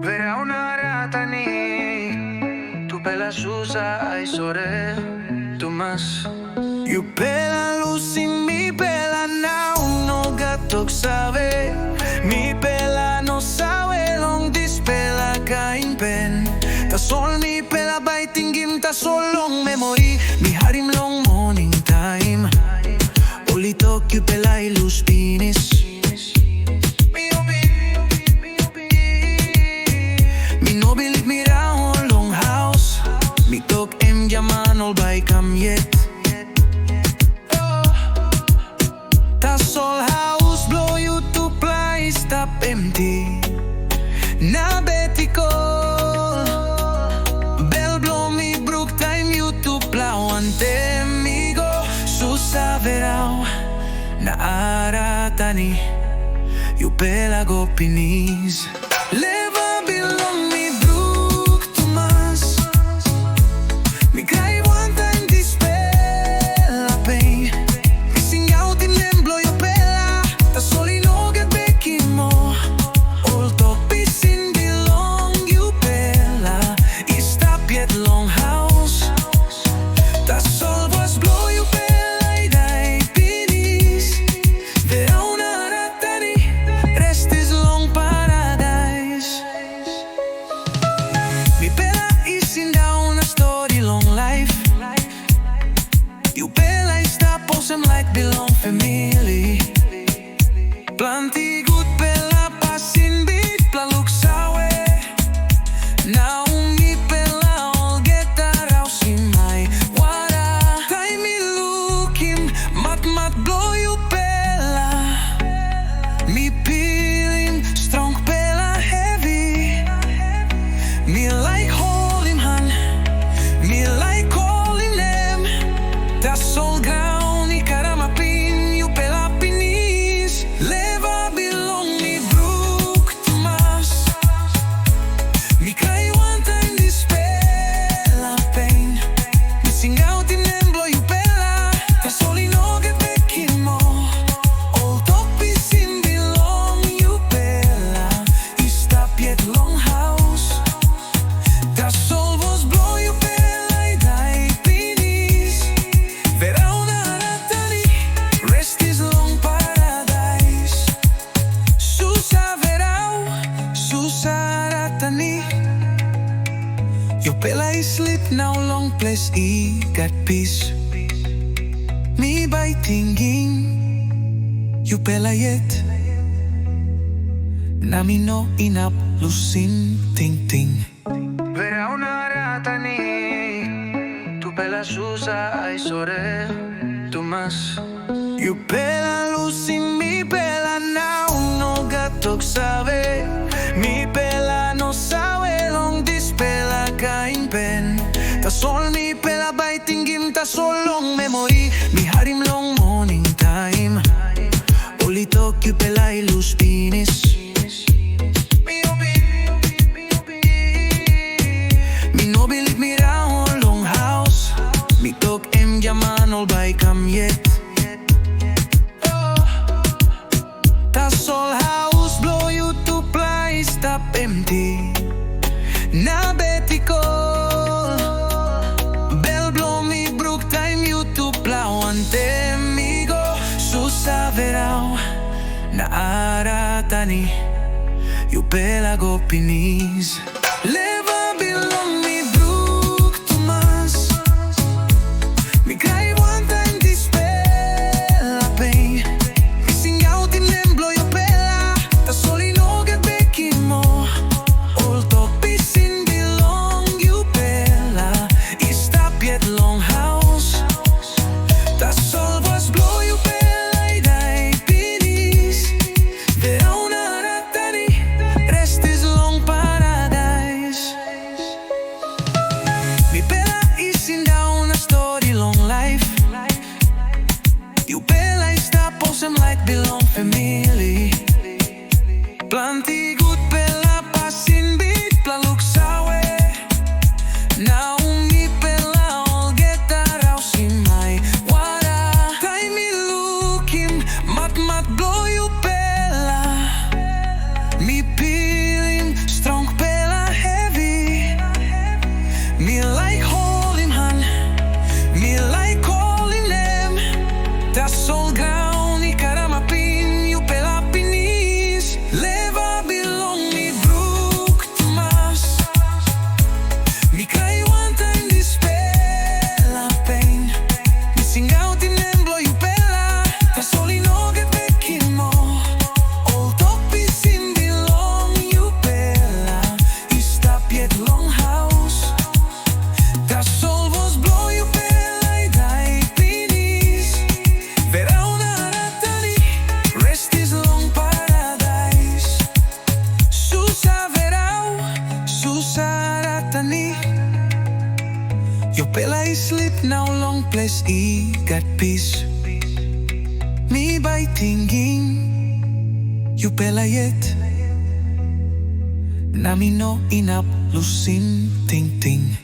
Verau and Aratani Tu pela susa ai sore Tu mas You pela lusi mi pela now No gatok sabe Mi pela no sabe Long dispela kain pen Tasol mi pela by Tingim Tasol long memory Mi harim long morning time Tok you pela ilus pinis Mi nobilit mi raon long house Mi tok jaman all by kam yet Tasol house blow you to place stop empty Na betikol Bell blow mi brook time you to plow ante mi go Susa verau na Aratani You pela go pinis Leva bilong mi brook to mas Mi cry one time dispela pain Missing out in them blow you pela Tasol no get back in mo All Tok Pisin belong you pela Stop yet long house Tasol was blow you pela like belong family Planti good pela pasin bit plaluk sawe Now mi pela all get araw si my wara Time me looking mat blow you pela Mi feeling strong pela heavy Me like hold him hand Me like calling them That's all ground Yo pela islit now long place I got peace Mi by Tingim Yo pela yet Nami no inap lusin ting ting Verau and Aratani Tu pela susa ai sore Tu mas You pela lusin mi pela now No gatok sabe Mi pela no sabe long dispela kain pen Tasol mi pela by Tingim Tasol long memory Mi harim long morning time Tok you pela ilus pinis Mi nobilit mi raon long house Mi tok jaman all by kam yet Tasol house blow you to place stop empty Na betikol Bell blow mi brook time you to plow ante mi go Susa verau na Aratani You pela go pinis Leva bilong mi brook to mas Mi cry one time dispela pain Missing out in them blow you pela Tasol no get back in mo All Tok Pisin belong you pela Stop yet long house Tasol was blow you pela like belong family Planti good pela pasin bit plaluk sawe Now mi pela all get araw si my wara Time me looking mat blow you pela Mi feeling strong pela Tasol ground i karamapin you pela pinis. Leva bilong mi brook Tomas. Mi kai one time this pela pain. Mi sing out in emblo you pela. Tasol ino get bekin mo. All Tok Pisin bilong you pela. You stop yet long house. Tasol was blow you pela I die pinis. Verau and Aratani, rest is long paradise. Susa verau, susa Aratani. Yo pela I sleep now long place I got peace. Me by tinging, you pela yet. Nami no inap lusin ting ting.